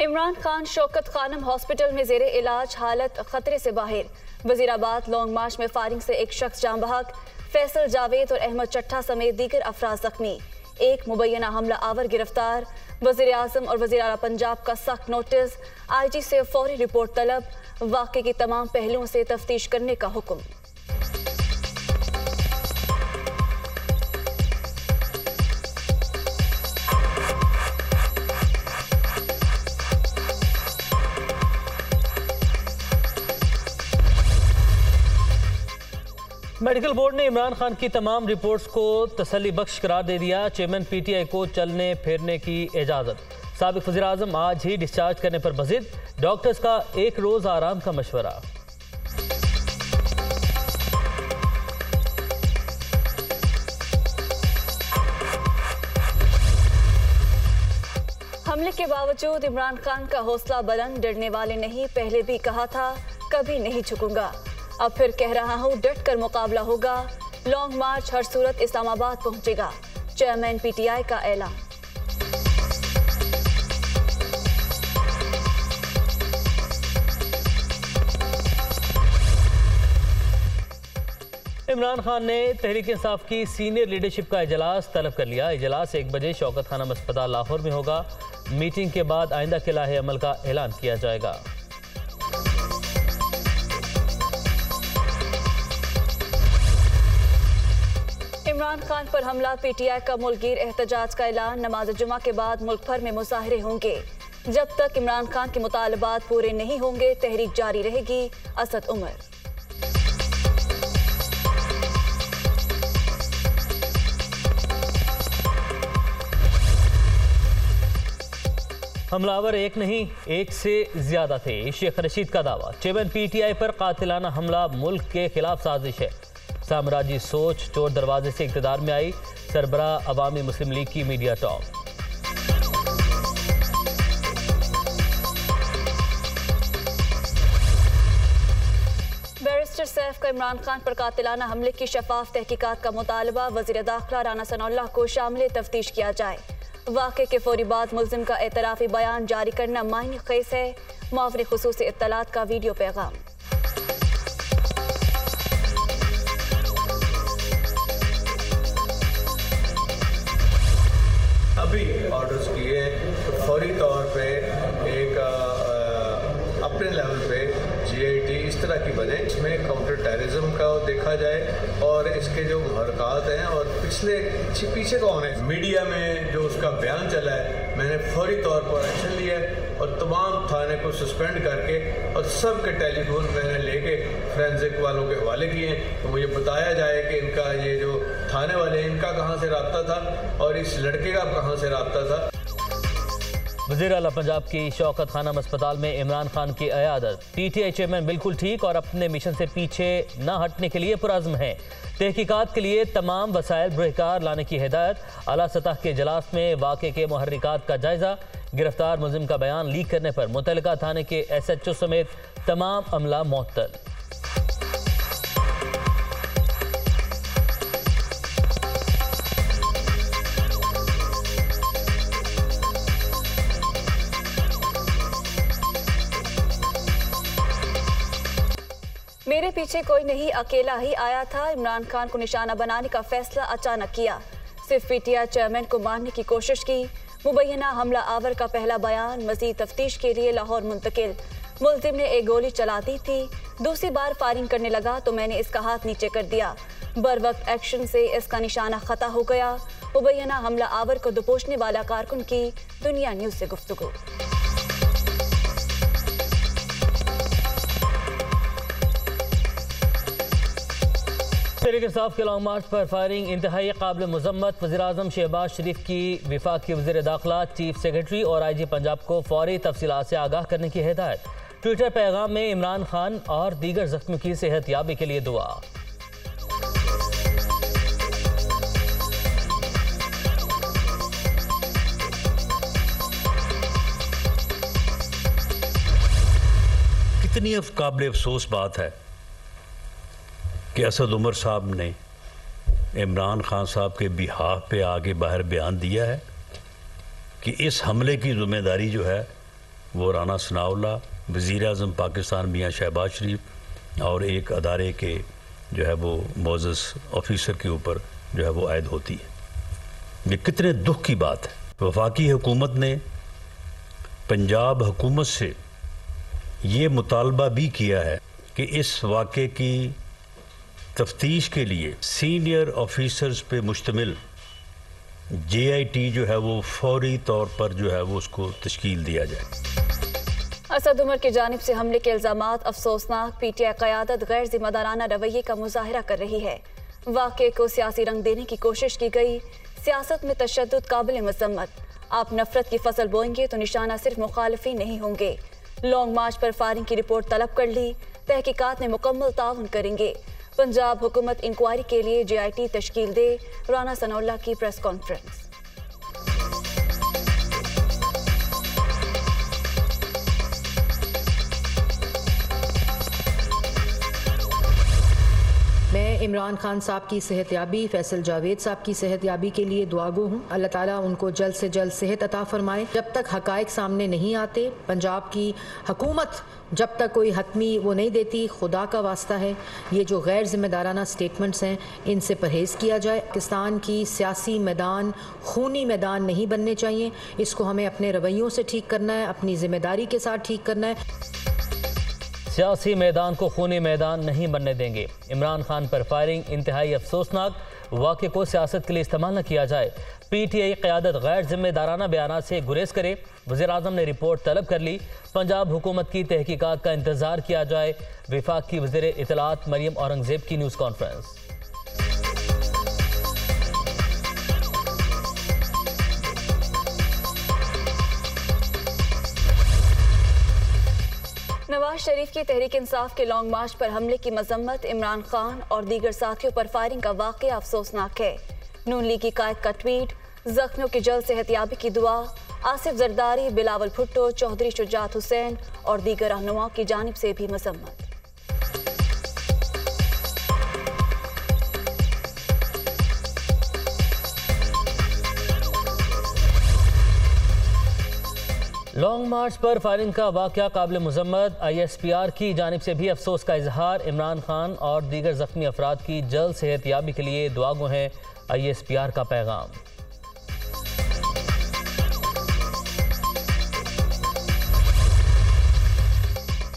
Imran Khan Shaukat Khanam hospital में जेरे इलाज, हालत खतरे से बाहर। वजीराबाद लॉन्ग मार्च में फायरिंग से एक शख्स जाँ बहक, फैसल जावेद और अहमद चट्टा समेत दीगर अफराद जख्मी। एक मुबैना हमला आवर गिरफ्तार। वज़ीर आज़म और वज़ीर आला पंजाब का सख्त नोटिस, IG से फौरी रिपोर्ट तलब। वाक़े की तमाम पहलुओं से तफ्तीश करने का हुक्म। मेडिकल बोर्ड ने इमरान खान की तमाम रिपोर्ट्स को तसल्ली बख्श करार दे दिया। चेयरमैन PTI को चलने फिरने की इजाज़त। साबिक वज़ीर आज़म आज ही डिस्चार्ज करने पर मज़ीद। डॉक्टर्स का एक रोज़ आराम का मशवरा। हमले के बावजूद इमरान खान का हौसला बुलंद, डरने वाले नहीं, पहले भी कहा था कभी नहीं झुकूंगा, अब फिर कह रहा हूं डट कर मुकाबला होगा। लॉन्ग मार्च हर सूरत इस्लामाबाद पहुंचेगा, चेयरमैन PTI का ऐलान। इमरान खान ने तहरीक इंसाफ की सीनियर लीडरशिप का इजलास तलब कर लिया। इजलास 1 बजे शौकत खानम अस्पताल लाहौर में होगा। मीटिंग के बाद आइंदा के लाहे अमल का ऐलान किया जाएगा। इमरान खान पर हमला, PTI का मुल्कगीर एहतजाज का ऐलान। नमाज जुमा के बाद मुल्क भर में मुजाहरे होंगे। जब तक इमरान खान के मुतालबात पूरे नहीं होंगे, तहरीक जारी रहेगी। असद उमर। हमलावर एक नहीं, एक से ज्यादा थे, शेख रशीद का दावा। चेयरमैन PTI पर कातिलाना हमला मुल्क के खिलाफ साजिश है। साम्राज्य सोच चोर दरवाजे से इक़्तिदार में आई। सरबराह अवामी मुस्लिम लीग की मीडिया टॉक। बैरिस्टर सैफ का इमरान खान पर कातिलाना हमले की शफाफ तहकीकात का मुतालबा। वज़ीर दाखिला राना सनाउल्लाह को शामिल तफ्तीश किया जाए। वाक़े के फौरी बाद मुल्ज़िम का एतराफ़ी बयान जारी करना मायने ख़ेज़ है। मुआवरी ख़ुसूसी इत्तलात का वीडियो पैगाम। अभी ऑर्डर्स किए तो फौरी तौर पे एक अपने लेवल पे GIT इस तरह की बने, इसमें काउंटर टेररिज्म का देखा जाए और इसके जो हरकत हैं और पीछे कौन है। मीडिया में जो उसका बयान चला है, मैंने फौरी तौर पर एक्शन लिया है और तमाम थाने को सस्पेंड करके और सब के टेलीफोन मैंने लेके फोरेंसिक वालों के हवाले किए हैं। तो मुझे बताया जाए कि इनका ये जो थाने वाले इनका कहाँ से रब्ता था और इस लड़के का कहाँ से रब्ता था। वज़ीर आला पंजाब की शौकत खानम अस्पताल में इमरान खान की अयादत। PTI चेयरमैन बिल्कुल ठीक और अपने मिशन से पीछे न हटने के लिए पुरज़्म है। तहकीकात के लिए तमाम वसाइल बरकार लाने की हिदायत। आला सतह के इजलास में वाक़े के मुहर्रिकात का जायजा। गिरफ्तार मुल्ज़िम का बयान लीक करने पर मुतल्लिका थाने के SHO समेत तमाम अमला मुअत्तल। मेरे पीछे कोई नहीं, अकेला ही आया था। इमरान खान को निशाना बनाने का फैसला अचानक किया। सिर्फ PTI चेयरमैन को मारने की कोशिश की। मुबैना हमला आवर का पहला बयान मज़ीद तफ्तीश के लिए लाहौर मुंतकिल। मुल्ज़िम ने एक गोली चला दी थी, दूसरी बार फायरिंग करने लगा तो मैंने इसका हाथ नीचे कर दिया। बर वक्त एक्शन से इसका निशाना खता हो गया। मुबैना हमला आवर को दुपोषने वाला कारकुन की दुनिया न्यूज़ से गुफ्तगू। तहरीक इंसाफ के लॉन्ग मार्च पर फायरिंग इंतहाई काबिल मजम्मत। वज़ीर आज़म शहबाज शरीफ की वफाकी वज़ीर दाखिला, चीफ सेक्रेटरी और IG पंजाब को फौरी तफसीलात से आगाह करने की हिदायत। ट्विटर पैगाम में इमरान खान और दीगर जख्मियों की सेहत याबी के लिए दुआ। कितनी काबिल अफसोस बात है कि असद उमर साहब ने इमरान खान साहब के बिहाफ पे आगे बाहर बयान दिया है कि इस हमले की जिम्मेदारी जो है वो राना सनाउल्लाह, वज़ीर आज़म पाकिस्तान मियाँ शहबाज शरीफ और एक अदारे के जो है वो मोअज़्ज़ज़ ऑफिसर के ऊपर जो है वो आयद होती है। ये कितने दुख की बात है। वफाकी हुकूमत ने पंजाब हुकूमत से ये मुतालबा भी किया है कि इस वाक़े की तफ्तीश के लिए सीनियर ऑफिसर्स पे मुश्तमिल JIT जो है वो फौरी तौर पर जो है वो उसको तश्कील दिया जाए। असद उमर की जानिब से हमले के इल्ज़ामात अफसोसनाक। PTI क़यादत गैर जिम्मेदाराना रवैये का मुजाहरा कर रही है। वाक़े को सियासी रंग देने की कोशिश की गई। सियासत में तशद्दुद काबिल मज़म्मत। आप नफरत की फसल बोएंगे तो निशाना सिर्फ मुखालिफी नहीं होंगे। लॉन्ग मार्च पर फायरिंग की रिपोर्ट तलब कर ली। तहकीकात में मुकम्मल ताउन करेंगे। पंजाब हुकूमत इंक्वायरी के लिए JIT तश्कील दे। राना सनाउल्लाह की प्रेस कॉन्फ्रेंस। मैं इमरान खान साहब की सेहतयाबी, फैसल जावेद साहब की सेहतयाबी के लिए दुआगो हूँ। अल्लाह ताला उनको जल्द से जल्द सेहत अता फरमाए। जब तक हकायक सामने नहीं आते, पंजाब की हुकूमत जब तक कोई हतमी वो नहीं देती, खुदा का वास्ता है ये जो गैर जिम्मेदाराना स्टेटमेंट्स हैं इनसे परहेज़ किया जाए। पाकिस्तान की सियासी मैदान खूनी मैदान नहीं बनने चाहिए। इसको हमें अपने रवैयों से ठीक करना है, अपनी जिम्मेदारी के साथ ठीक करना है। सियासी मैदान को खूनी मैदान नहीं बनने देंगे। इमरान खान पर फायरिंग इंतहाई अफसोसनाक। वाक़े को सियासत के लिए इस्तेमाल न किया जाए। PTI क़यादत गैर जिम्मेदाराना बयानात से गुरेज करे। वज़ीर आज़म ने रिपोर्ट तलब कर ली। पंजाब हुकूमत की तहकीकात का इंतज़ार किया जाए। विफाक की वज़ीर इत्तलात मरियम औरंगज़ेब की न्यूज़ कॉन्फ्रेंस। नवाज शरीफ की तहरीक इंसाफ के लॉन्ग मार्च पर हमले की मजम्मत। इमरान खान और दीगर साथियों पर फायरिंग का वाक़या अफसोसनाक है। नून लीग की कायद का ट्वीट। जख्मियों की जल्द सेहतयाबी की दुआ। आसिफ जरदारी, बिलावल भुट्टो, चौधरी शुजात हुसैन और दीगर रहनुमाओं की जानिब से भी मजम्मत। लॉन्ग मार्च पर फायरिंग का वाक़या काबिल मुज़म्मत। ISPR की जानिब से भी अफसोस का इजहार। इमरान खान और दीगर ज़ख्मी अफराद की जल्द सेहतयाबी के लिए दुआगो हैं। ISPR का पैगाम।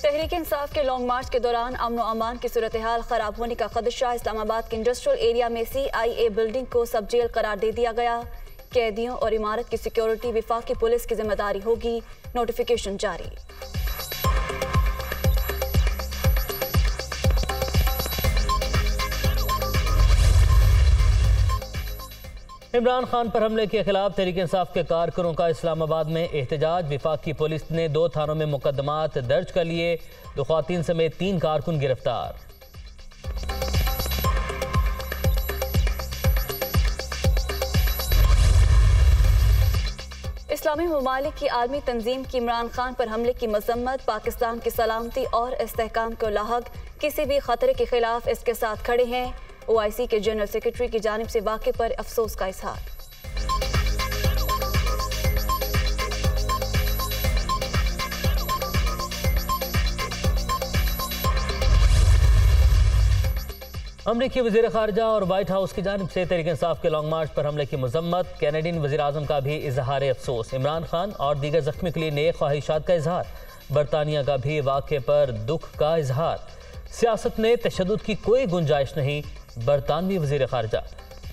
तहरीक इंसाफ के लॉन्ग मार्च के दौरान अमन व अमान की सूरत हाल खराब होने का खदशा। इस्लामाबाद के इंडस्ट्रियल एरिया में CIA बिल्डिंग को सब जेल करार दे दिया गया। कैदियों और इमारत की सिक्योरिटी विफाकी पुलिस की जिम्मेदारी होगी। नोटिफिकेशन जारी। इमरान खान पर हमले के खिलाफ तहरीक इंसाफ के कारकुनों का इस्लामाबाद में एहतजाज। विफाकी पुलिस ने 2 थानों में मुकदमात दर्ज कर लिए। 2 ख़वातीन समेत 3 कारकुन गिरफ्तार। इस्लामी ममालिक की आर्मी तंजीम की इमरान खान पर हमले की मजम्मत। पाकिस्तान की सलामती और इस्तेहकाम को लाहक किसी भी खतरे के खिलाफ इसके साथ खड़े हैं। OIC के जनरल सेक्रेटरी की जानिब से वाक़े पर अफसोस का इजहार। अमरीकी वज़ीर ख़ारजा और वाइट हाउस की जानिब से तहरीक इंसाफ के लॉन्ग मार्च पर हमले की मजम्मत। कैनेडियन वज़ीर आज़म का भी इजहार अफसोस। इमरान खान और दीगर ज़ख्मी के लिए नेक ख्वाहिशात का इजहार। बरतानिया का भी वाक़े पर दुख का इजहार। सियासत में तशद्दुद की कोई गुंजाइश नहीं। बरतानवी वज़ीर ख़ारजा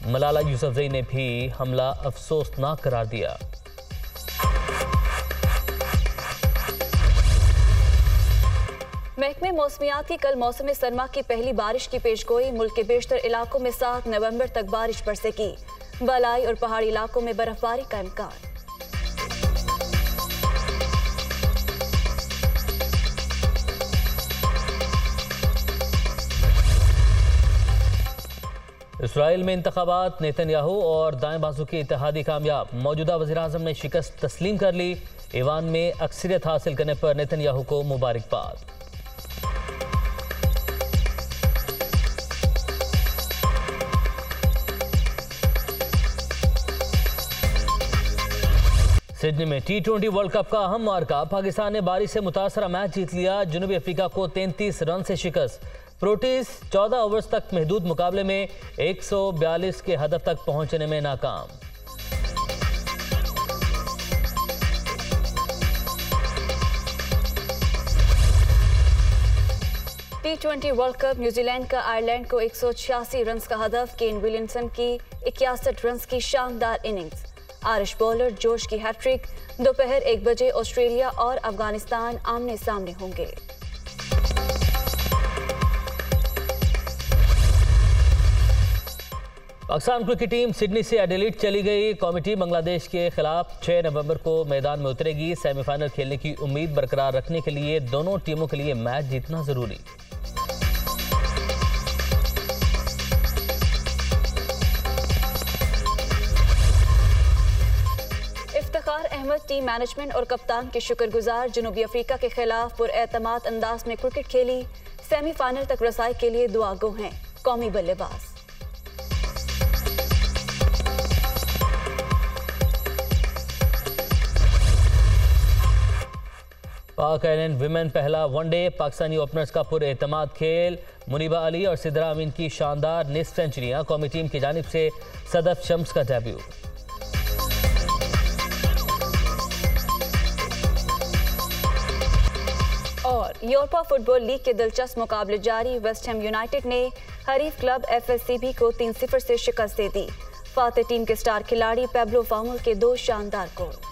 मलाला यूसुफ़ज़ई ने भी हमला अफसोसनाक करार दिया। महकमे मौसमियात की कल मौसम सरमा की पहली बारिश की पेशगोई। मुल्क के बेशतर इलाकों में 7 नवंबर तक बारिश बरसेगी। बलाई और पहाड़ी इलाकों में बर्फबारी का इम्कान। इसराइल में इंतखाबात। नेतन्याहू और दाएं बाजू के इत्तेहादी कामयाब। मौजूदा वज़ीर आज़म ने शिकस्त तस्लीम कर ली। ईवान में अक्सरियत हासिल करने पर नेतन्याहू को मुबारकबाद। सिडनी में T20 वर्ल्ड कप का अहम मार्का। पाकिस्तान ने बारिश से मुतासरा मैच जीत लिया। जनूबी अफ्रीका को 33 रन से शिकस्त। प्रोटीज 14 ओवर्स तक महदूद मुकाबले में 142 के हदफ तक पहुंचने में नाकाम। T20 वर्ल्ड कप न्यूजीलैंड का आयरलैंड को 186 रन का हदफ। केन विलियमसन की 61 रन की शानदार इनिंग्स। आयरिश बॉलर जोश की हैट्रिक। दोपहर 1 बजे ऑस्ट्रेलिया और अफगानिस्तान आमने सामने होंगे। पाकिस्तान क्रिकेट टीम सिडनी से एडिलेड चली गई। कौमी टीम बांग्लादेश के खिलाफ 6 नवंबर को मैदान में उतरेगी। सेमीफाइनल खेलने की उम्मीद बरकरार रखने के लिए दोनों टीमों के लिए मैच जीतना जरूरी। इफ्तिखार अहमद टीम मैनेजमेंट और कप्तान के शुक्रगुजार। जनूबी अफ्रीका के खिलाफ पुरएतमाद अंदाज में क्रिकेट खेली। सेमीफाइनल तक रसाई के लिए दुआगो हैं कौमी बल्लेबाज। पाक आयरलैंड विमेन पहला वनडे। पाकिस्तानी ओपनर्स का पुरएतमाद खेल। मुनीबा अली और सिद्रा अमीन की शानदार निस्फ सेंचुरियां। कौमी टीम की जानिब से सदफ शम्स का डेब्यू। और यूरोपा फुटबॉल लीग के दिलचस्प मुकाबले जारी। वेस्ट हैम यूनाइटेड ने हरीफ क्लब FSCB को 3-0 से शिकस्त दे दी। फाते टीम के स्टार खिलाड़ी पेब्लो फामुल के 2 शानदार गोल।